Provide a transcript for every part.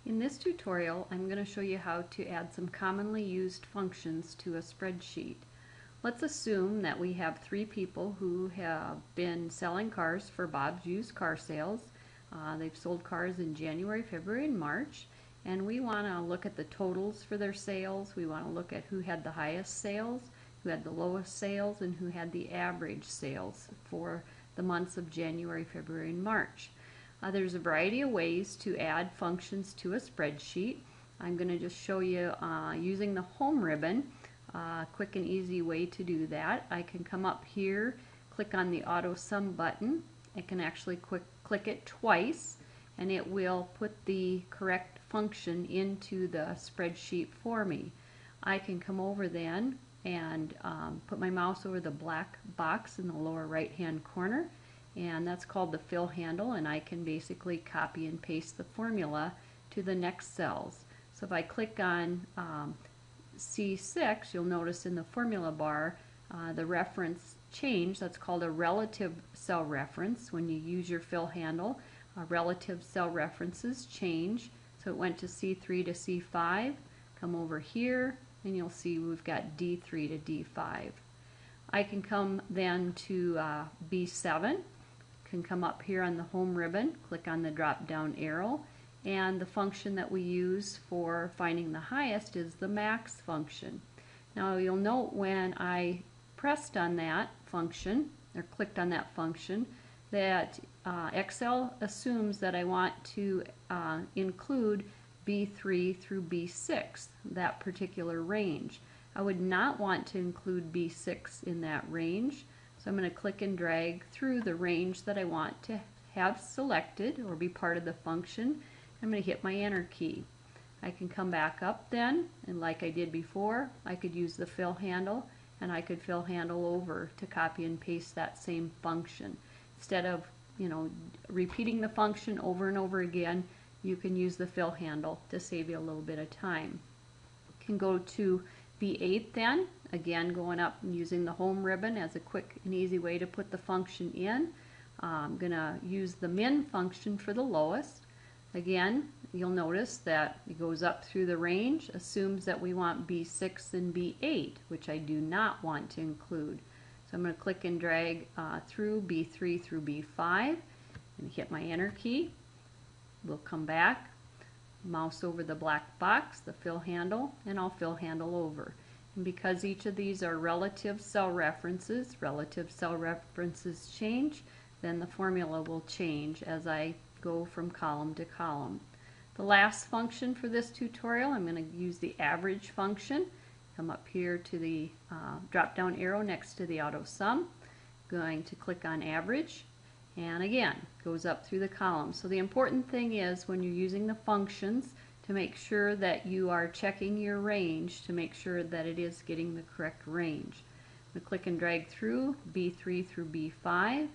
In this tutorial, I'm going to show you how to add some commonly used functions to a spreadsheet. Let's assume that we have three people who have been selling cars for Bob's Used Car Sales. They've sold cars in January, February, and March, and we want to look at the totals for their sales. We want to look at who had the highest sales, who had the lowest sales, and who had the average sales for the months of January, February, and March. There's a variety of ways to add functions to a spreadsheet. I'm going to just show you using the home ribbon, quick and easy way to do that. I can come up here, click on the AutoSum button. I can actually click it twice, and it will put the correct function into the spreadsheet for me. I can come over then and put my mouse over the black box in the lower right hand corner, and that's called the fill handle, and I can basically copy and paste the formula to the next cells. So if I click on C6, you'll notice in the formula bar the reference change. That's called a relative cell reference. When you use your fill handle, relative cell references change. So it went to C3 to C5. Come over here and you'll see we've got D3 to D5. I can come then to B7. Can come up here on the home ribbon, click on the drop down arrow, and the function that we use for finding the highest is the max function. Now you'll note when I pressed on that function or clicked on that function that Excel assumes that I want to include B3 through B6, that particular range. I would not want to include B6 in that range. So I'm going to click and drag through the range that I want to have selected or be part of the function. I'm going to hit my enter key. I can come back up then, and like I did before, I could use the fill handle, and I could fill handle over to copy and paste that same function. Instead of repeating the function over and over again, you can use the fill handle to save you a little bit of time. You can go to B8 then, again going up and using the home ribbon as a quick and easy way to put the function in. I'm going to use the min function for the lowest. Again, you'll notice that it goes up through the range, assumes that we want B6 and B8, which I do not want to include. So I'm going to click and drag through B3 through B5 and hit my enter key. We'll come back, mouse over the black box, the fill handle, and I'll fill handle over. And because each of these are relative cell references change, then the formula will change as I go from column to column. The last function for this tutorial, I'm going to use the average function. Come up here to the drop down arrow next to the AutoSum. Going to click on average, and again goes up through the columns. So the important thing is when you're using the functions to make sure that you are checking your range to make sure that it is getting the correct range. I'm going to click and drag through B3 through B5,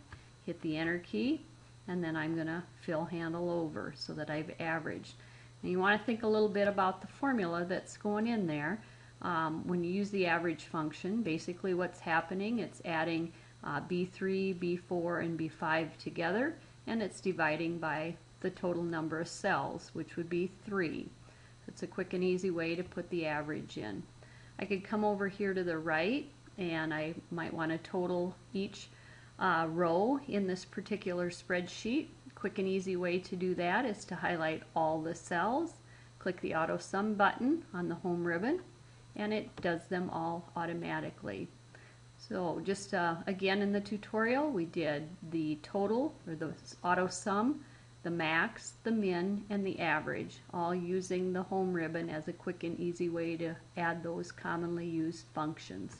hit the enter key, and then I'm going to fill handle over so that I've averaged. Now you want to think a little bit about the formula that's going in there. When you use the average function, basically what's happening, it's adding B3, B4, and B5 together, and it's dividing by the total number of cells, which would be 3. It's a quick and easy way to put the average in. I could come over here to the right, and I might want to total each row in this particular spreadsheet. Quick and easy way to do that is to highlight all the cells, click the AutoSum button on the home ribbon, and it does them all automatically. So just again in the tutorial we did the total or the AutoSum, the max, the min, and the average, all using the home ribbon as a quick and easy way to add those commonly used functions.